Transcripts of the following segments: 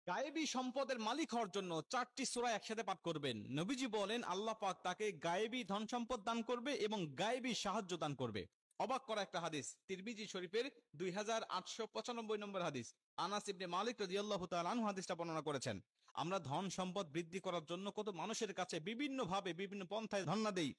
গায়েবী সম্পদের মালিক হওয়ার জন্য 4টি সূরা একসাথে পাঠ করবেন। নবীজি বলেন আল্লাহ পাক তাকে গায়েবী ধন সম্পদ দান করবে এবং গায়েবী সাহায্য দান করবে। অবাক করা একটা হাদিস, তিরমিজি শরীফের 2895 নম্বর হাদিস। আনাস ইবনে মালিক রাদিয়াল্লাহু তাআলা আনহু হাদিসটা বর্ণনা করেছেন। আমরা ধন সম্পদ বৃদ্ধি করার জন্য কত মানুষের কাছে বিভিন্ন ভাবে বিভিন্ন পন্থায় ধন্না দেই,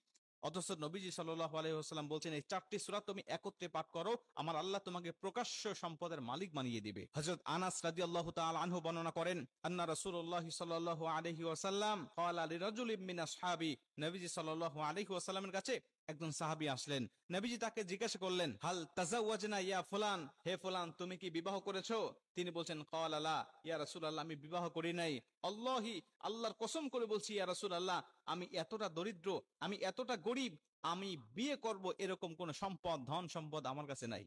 অথচ নবীজি সাল্লাল্লাহু আলাইহি ওয়াসাল্লাম বলছেন এই 4টি সূরা তুমি একত্রে পাঠ করো, আমার আল্লাহ তোমাকে প্রকাশ্য সম্পদের মালিক বানিয়ে দিবে। হযরত আনাস রাদিয়াল্লাহু তাআলা আনহু বর্ণনা করেন, আন্না রাসূলুল্লাহ সাল্লাল্লাহু আলাইহি ওয়াসাল্লাম ক্বালা লিরাজুলিন মিন আসহাবি, নবীজি সাল্লাল্লাহু আলাইহি ওয়াসাল্লামের কাছে একজন সাহাবী আসলেন। নবীজি তাকে জিজ্ঞাসা করলেন, হাল তাজাওয়াজনা ইয়া ফুলান, হে ফুলান তুমি কি বিবাহ করেছো? তিনি বলছেন, ক্বালা লা ইয়া রাসূলুল্লাহ, আমি বিবাহ করি নাই। আল্লাহি, আল্লাহর কসম করে বলছি ইয়া রাসূলুল্লাহ, আমি এতটা দরিদ্র, আমি এতটা গরিব, আমি বিয়ে করব এরকম কোন সম্পদ ধন সম্পদ আমার কাছে নাই।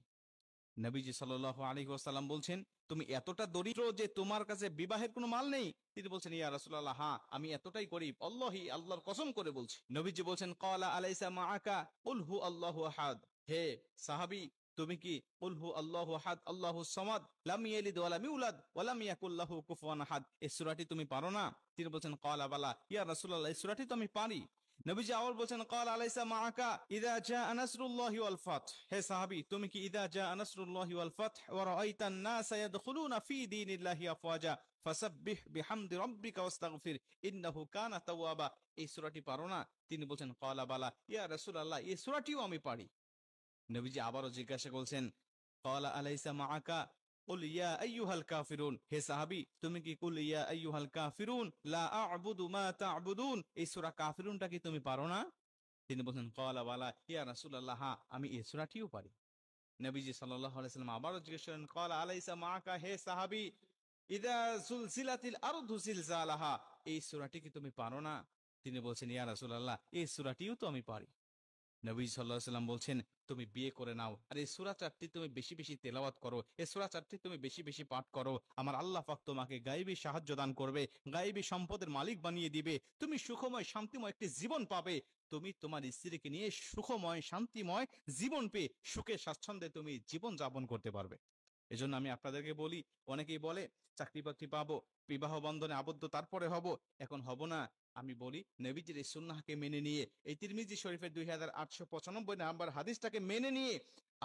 নবীজি সাল্লাল্লাহু আলাইহি ওয়াসাল্লাম বলছেন, তুমি এতটা দরিদ্র যে তোমার কাছে বিবাহের কোনো মাল নেই? তিনি বলছেন, ইয়া রাসূলুল্লাহ, হ্যাঁ আমি এতটাই গরিব, আল্লাহি, আল্লাহর কসম করে বলছি। নবীজি বলছেন, ক্বালা আলাইসা মাআকা কুল হু আল্লাহু আহাদ, হে সাহাবী, তুমি কি কুল হু আল্লাহু আহাদ আল্লাহুস সামাদ লাম ইয়ালিদ ওয়া লাম ইউলাদ ওয়া লাম ইয়াকুল লাহু কুফুয়ান আহাদ, এই সূরাটি তুমি পারো না? তিনি বলছেন, ক্বালা বালা ইয়া রাসূলুল্লাহ, এই সূরাটি তো আমি পারি। নবীজি আবার বলছেন, ক্বাল আলাইসা মাআকা ইযা জাআ নাসরুল্লাহি ওয়াল ফাতহ, হে সাহাবী, তুমি কি ইযা জাআ নাসরুল্লাহি ওয়াল ফাতহ ওয়া রাআইতান নাসা ইয়াদখুলুনা ফি দীনিল্লাহি আফওয়াজা ফাসাব্বিহ বিহামদি রাব্বিকা ওয়াস্তাগফির ইন্নাহু কানা তাওয়াবা, এই সূরাটি পারো না? তিনি বলছেন, ক্বালা বালা ইয়া রাসূলুল্লাহ, এই সূরাটিও আমি পারি। নবীজি আবারও জিজ্ঞাসা করছেন, ক্বালা আলাইসা মাআকা কুল ইয়া আইয়ুহাল কাফিরুন, হে সাহাবী, তুমি কি কুল ইয়া আইয়ুহাল কাফিরুন লা আ'বুদু মা তা'বুদুন, এই সূরা কাফিরুনটা কি তুমি পারো না? তিনি বলেন, ক্বালা বালা ইয়া রাসূলুল্লাহ, হ্যাঁ আমি এই সূরাটিও পারি। নবীজি সাল্লাল্লাহু আলাইহি ওয়াসাল্লাম আবারও জিজ্ঞেস করেন, ক্বালা আলাইসা মাআকা, হে সাহাবী, ইযা যুলজিলাতিল আরদু জিলজালাহা, এই সূরাটি কি তুমি পারো না? তিনি বলছেন, ইয়া রাসূলুল্লাহ, এই সূরাটিও তো আমি পারি। নবী সাল্লাল্লাহু আলাইহি ওয়াসাল্লাম বলছেন, তুমি বিয়ে করে নাও, আর এই সূরা 4টি তুমি বেশি বেশি তেলাওয়াত করো, এই সূরা 4টি তুমি বেশি বেশি পাঠ করো, আমার আল্লাহ পাক তোমাকে গায়েবী সাহায্য দান করবে, গায়েবী সম্পদের মালিক বানিয়ে দিবে, তুমি সুখময় শান্তিময় একটি জীবন পাবে, তুমি তোমার স্ত্রীকে নিয়ে সুখময় শান্তিময় জীবন পেয়ে সুখে স্বাচ্ছন্দ্যে তুমি জীবন যাপন করতে পারবে। এজন্য আমি আপনাদেরকে বলি, অনেকেই বলে চাকরি বাকরি পাবো, বিবাহ বন্ধনে আবদ্ধ তারপরে হব, এখন হব না। আমি বলি নবীজির এই সুন্নাহকে মেনে নিয়ে, এই তিরমিজি শরীফের 2895 নাম্বার হাদিসটাকে মেনে নিয়ে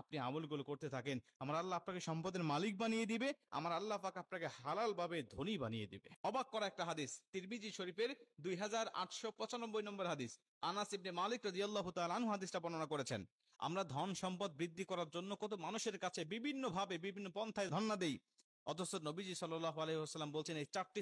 আপনি আমলগুলো করতে থাকেন, আমার আল্লাহ আপনাকে সম্পদের মালিক বানিয়ে দিবে, আমার আল্লাহ পাক আপনাকে হালাল ভাবে ধনী বানিয়ে দিবে। অবাক করা একটা হাদিস, তিরমিজি শরীফের 2895 নম্বর হাদিস। আনাস ইবনে মালিক রাদিয়াল্লাহু তাআলা আনহু হাদিসটা বর্ণনা করেছেন। আমরা ধন সম্পদ বৃদ্ধি করার জন্য কত মানুষের কাছে বিভিন্ন ভাবে বিভিন্ন পন্থায় ধন্না দেই, অথচ নবীজি সাল্লাল্লাহু আলাইহি ওয়াসাল্লাম বলছেন এই 4টি